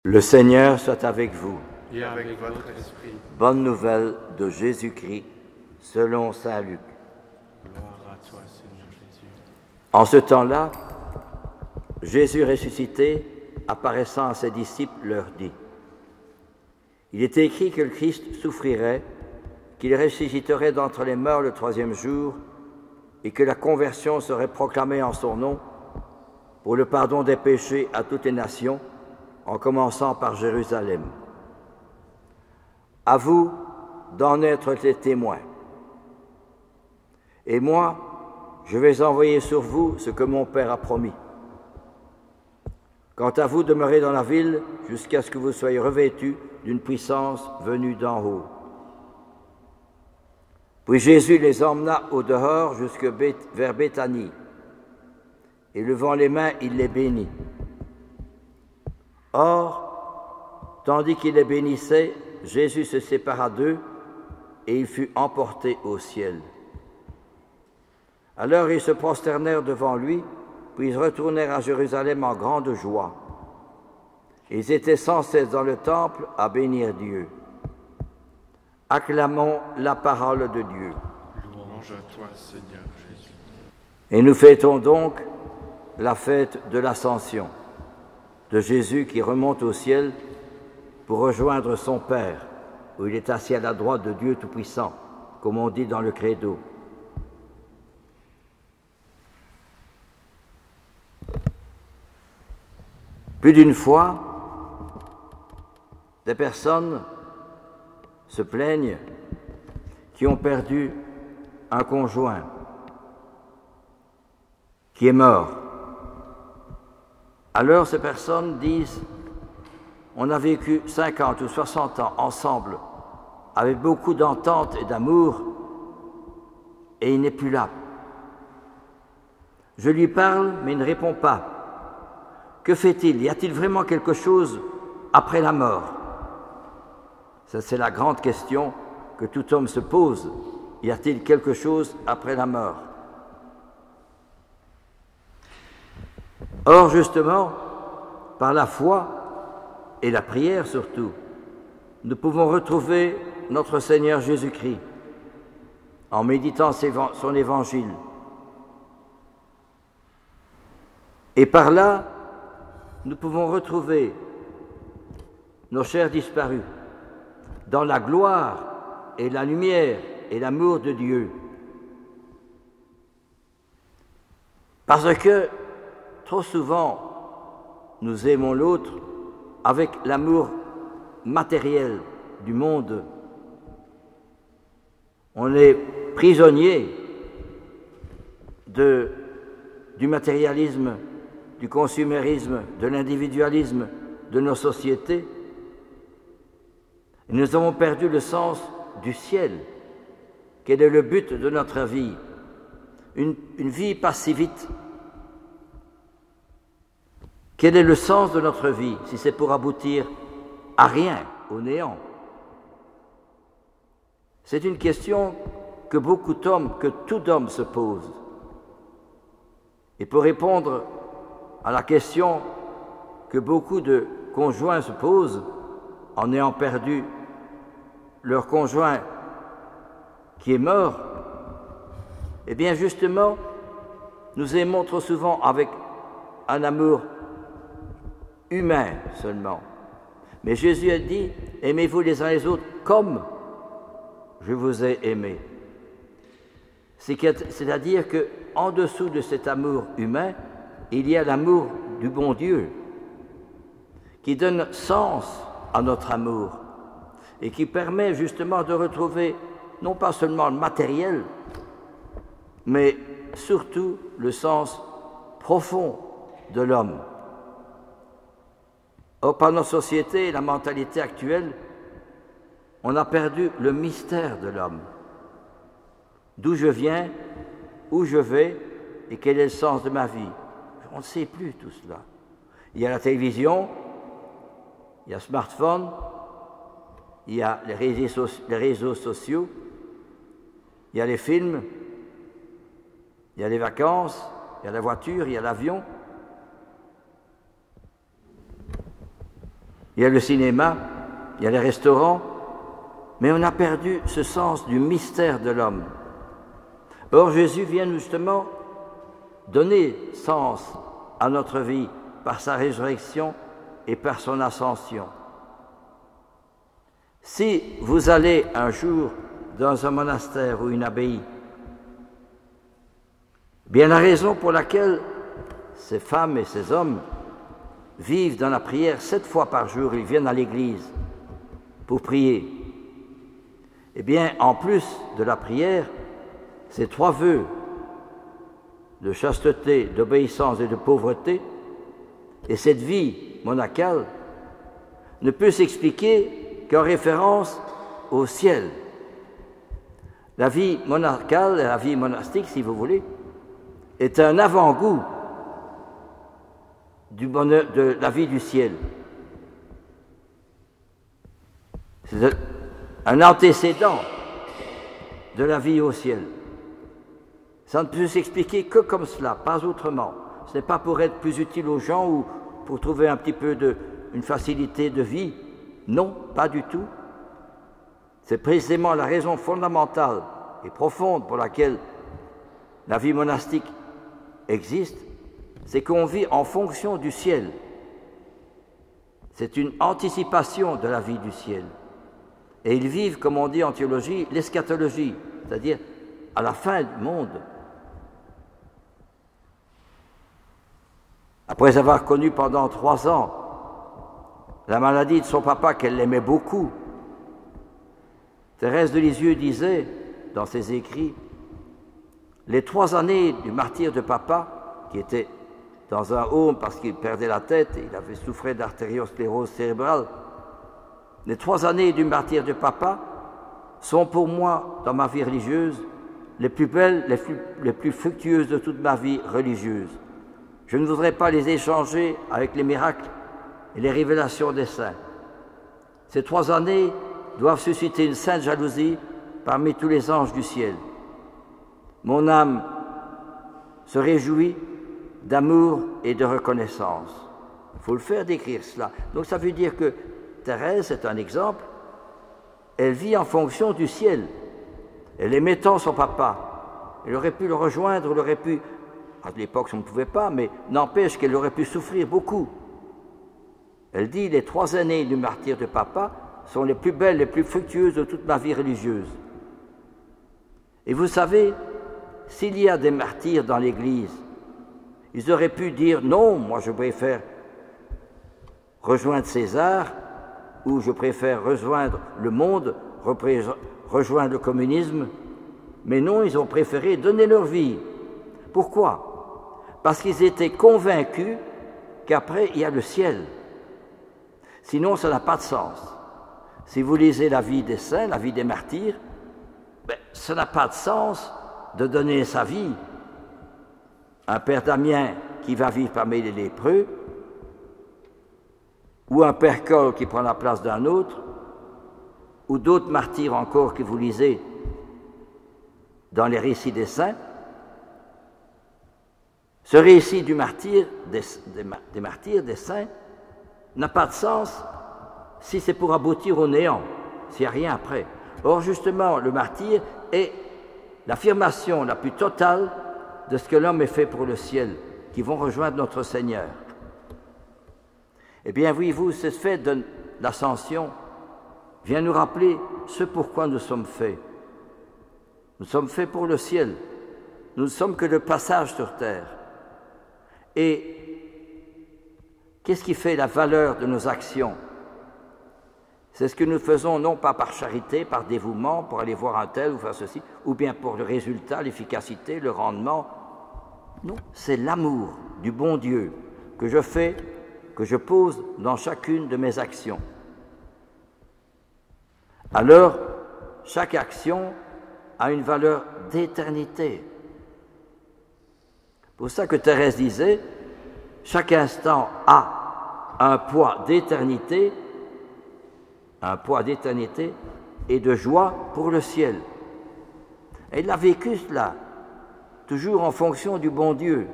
Le Seigneur soit avec vous. Et avec votre esprit. Bonne nouvelle de Jésus-Christ selon saint Luc. Gloire à toi, Seigneur Jésus. En ce temps-là, Jésus ressuscité, apparaissant à ses disciples, leur dit: Il est écrit que le Christ souffrirait, qu'il ressusciterait d'entre les morts le troisième jour, et que la conversion serait proclamée en son nom pour le pardon des péchés à toutes les nations, en commençant par Jérusalem. À vous d'en être les témoins. Et moi, je vais envoyer sur vous ce que mon Père a promis. Quant à vous, demeurez dans la ville jusqu'à ce que vous soyez revêtus d'une puissance venue d'en haut. Puis Jésus les emmena au dehors jusque vers Béthanie, et levant les mains, il les bénit. Or, tandis qu'il les bénissait, Jésus se sépara d'eux et il fut emporté au ciel. Alors ils se prosternèrent devant lui, puis ils retournèrent à Jérusalem en grande joie. Ils étaient sans cesse dans le temple à bénir Dieu. Acclamons la parole de Dieu. Louange à toi, Seigneur Jésus. Et nous fêtons donc la fête de l'Ascension de Jésus qui remonte au ciel pour rejoindre son Père, où il est assis à la droite de Dieu Tout-Puissant, comme on dit dans le Credo. Plus d'une fois, des personnes se plaignent qui ont perdu un conjoint qui est mort. Alors ces personnes disent: on a vécu 50 ou 60 ans ensemble avec beaucoup d'entente et d'amour et il n'est plus là. Je lui parle mais il ne répond pas. Que fait-il? Y a-t-il vraiment quelque chose après la mort? Ça, c'est la grande question que tout homme se pose. Y a-t-il quelque chose après la mort? Or, justement, par la foi et la prière surtout, nous pouvons retrouver notre Seigneur Jésus-Christ en méditant son évangile. Et par là, nous pouvons retrouver nos chers disparus dans la gloire et la lumière et l'amour de Dieu. Parce que trop souvent, nous aimons l'autre avec l'amour matériel du monde. On est prisonnier du matérialisme, du consumérisme, de l'individualisme de nos sociétés. Et nous avons perdu le sens du ciel. Quel est le but de notre vie? Une vie passe si vite. Quel est le sens de notre vie si c'est pour aboutir à rien, au néant? C'est une question que tout homme se pose. Et pour répondre à la question que beaucoup de conjoints se posent en ayant perdu leur conjoint qui est mort, eh bien justement, nous aimons trop souvent avec un amour humain seulement. Mais Jésus a dit: aimez-vous les uns les autres comme je vous ai aimé. C'est-à-dire qu'en dessous de cet amour humain, il y a l'amour du bon Dieu qui donne sens à notre amour et qui permet justement de retrouver non pas seulement le matériel, mais surtout le sens profond de l'homme. Or, par notre société et la mentalité actuelle, on a perdu le mystère de l'homme. D'où je viens, où je vais et quel est le sens de ma vie. On ne sait plus tout cela. Il y a la télévision, il y a le smartphone, il y a les réseaux sociaux, il y a les films, il y a les vacances, il y a la voiture, il y a l'avion. Il y a le cinéma, il y a les restaurants, mais on a perdu ce sens du mystère de l'homme. Or, Jésus vient justement donner sens à notre vie par sa résurrection et par son ascension. Si vous allez un jour dans un monastère ou une abbaye, bien la raison pour laquelle ces femmes et ces hommes vivent dans la prière 7 fois par jour, ils viennent à l'église pour prier. Eh bien, en plus de la prière, ces 3 vœux de chasteté, d'obéissance et de pauvreté, et cette vie monacale ne peut s'expliquer qu'en référence au ciel. La vie monacale, la vie monastique, si vous voulez, est un avant-goût du bonheur, de la vie du ciel. C'est un antécédent de la vie au ciel. Ça ne peut s'expliquer que comme cela, pas autrement. Ce n'est pas pour être plus utile aux gens ou pour trouver un petit peu une facilité de vie. Non, pas du tout. C'est précisément la raison fondamentale et profonde pour laquelle la vie monastique existe, c'est qu'on vit en fonction du ciel. C'est une anticipation de la vie du ciel. Et ils vivent, comme on dit en théologie, l'eschatologie, c'est-à-dire à la fin du monde. Après avoir connu pendant 3 ans la maladie de son papa qu'elle aimait beaucoup, Thérèse de Lisieux disait dans ses écrits, les 3 années du martyre de papa, qui était dans un home parce qu'il perdait la tête et il avait souffert d'artériosclérose cérébrale, les 3 années du martyre de papa sont pour moi, dans ma vie religieuse, les plus belles, les plus fructueuses de toute ma vie religieuse. Je ne voudrais pas les échanger avec les miracles et les révélations des saints. Ces 3 années doivent susciter une sainte jalousie parmi tous les anges du ciel. Mon âme se réjouit d'amour et de reconnaissance. Il faut le faire d'écrire cela. Donc ça veut dire que Thérèse, c'est un exemple, elle vit en fonction du ciel. Elle aimait son papa. Elle aurait pu le rejoindre, elle aurait pu... À l'époque, on ne pouvait pas, mais n'empêche qu'elle aurait pu souffrir beaucoup. Elle dit, les 3 années du martyre de papa sont les plus belles, les plus fructueuses de toute ma vie religieuse. Et vous savez, s'il y a des martyrs dans l'Église, ils auraient pu dire, non, moi je préfère rejoindre César, ou je préfère rejoindre le monde, rejoindre le communisme, mais non, ils ont préféré donner leur vie. Pourquoi? Parce qu'ils étaient convaincus qu'après, il y a le ciel. Sinon, ça n'a pas de sens. Si vous lisez la vie des saints, la vie des martyrs, ça n'a pas de sens de donner sa vie. Un père Damien qui va vivre parmi les lépreux, ou un père Cole qui prend la place d'un autre, ou d'autres martyrs encore que vous lisez dans les récits des saints. Ce récit du martyr, des martyrs, des saints, n'a pas de sens si c'est pour aboutir au néant, s'il n'y a rien après. Or, justement, le martyr est l'affirmation la plus totale de ce que l'homme est fait pour le ciel, qui vont rejoindre notre Seigneur. Eh bien, voyez-vous, ce fait de l'ascension vient nous rappeler ce pourquoi nous sommes faits. Nous sommes faits pour le ciel. Nous ne sommes que le passage sur terre. Et qu'est-ce qui fait la valeur de nos actions? C'est ce que nous faisons non pas par charité, par dévouement, pour aller voir un tel ou faire ceci, ou bien pour le résultat, l'efficacité, le rendement. Non, c'est l'amour du bon Dieu que je fais, que je pose dans chacune de mes actions. Alors, chaque action a une valeur d'éternité. C'est pour ça que Thérèse disait, chaque instant a un poids d'éternité et de joie pour le ciel. Elle a vécu cela, toujours en fonction du bon Dieu.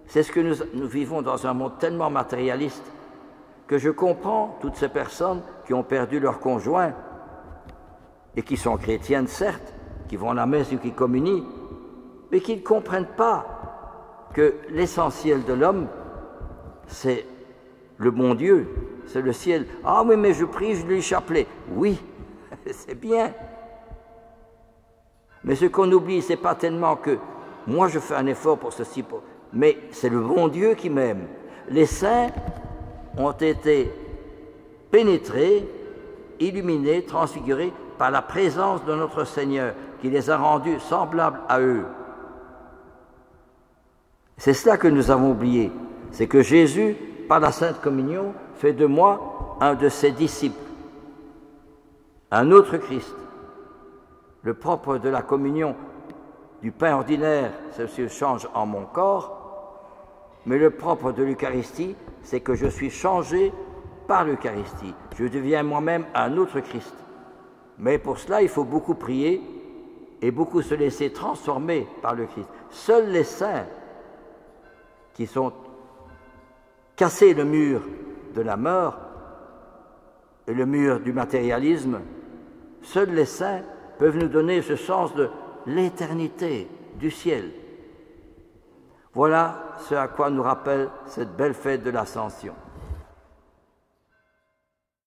C'est ce que nous vivons dans un monde tellement matérialiste que je comprends toutes ces personnes qui ont perdu leur conjoint et qui sont chrétiennes, certes, qui vont à la messe ou qui communient, mais qui ne comprennent pas que l'essentiel de l'homme, c'est le bon Dieu, c'est le ciel. Ah oui, mais je prie, je lis le chapelet. Oui, c'est bien. Mais ce qu'on oublie, ce n'est pas tellement que moi je fais un effort pour ceci, mais c'est le bon Dieu qui m'aime. Les saints ont été pénétrés, illuminés, transfigurés par la présence de notre Seigneur, qui les a rendus semblables à eux. C'est cela que nous avons oublié, c'est que Jésus, par la Sainte Communion, fait de moi un de ses disciples, un autre Christ. Le propre de la communion du pain ordinaire, c'est que je change en mon corps, mais le propre de l'Eucharistie, c'est que je suis changé par l'Eucharistie. Je deviens moi-même un autre Christ. Mais pour cela, il faut beaucoup prier et beaucoup se laisser transformer par le Christ. Seuls les saints qui sont cassés le mur de la mort et le mur du matérialisme, seuls les saints peuvent nous donner ce sens de l'éternité du ciel. Voilà ce à quoi nous rappelle cette belle fête de l'Ascension.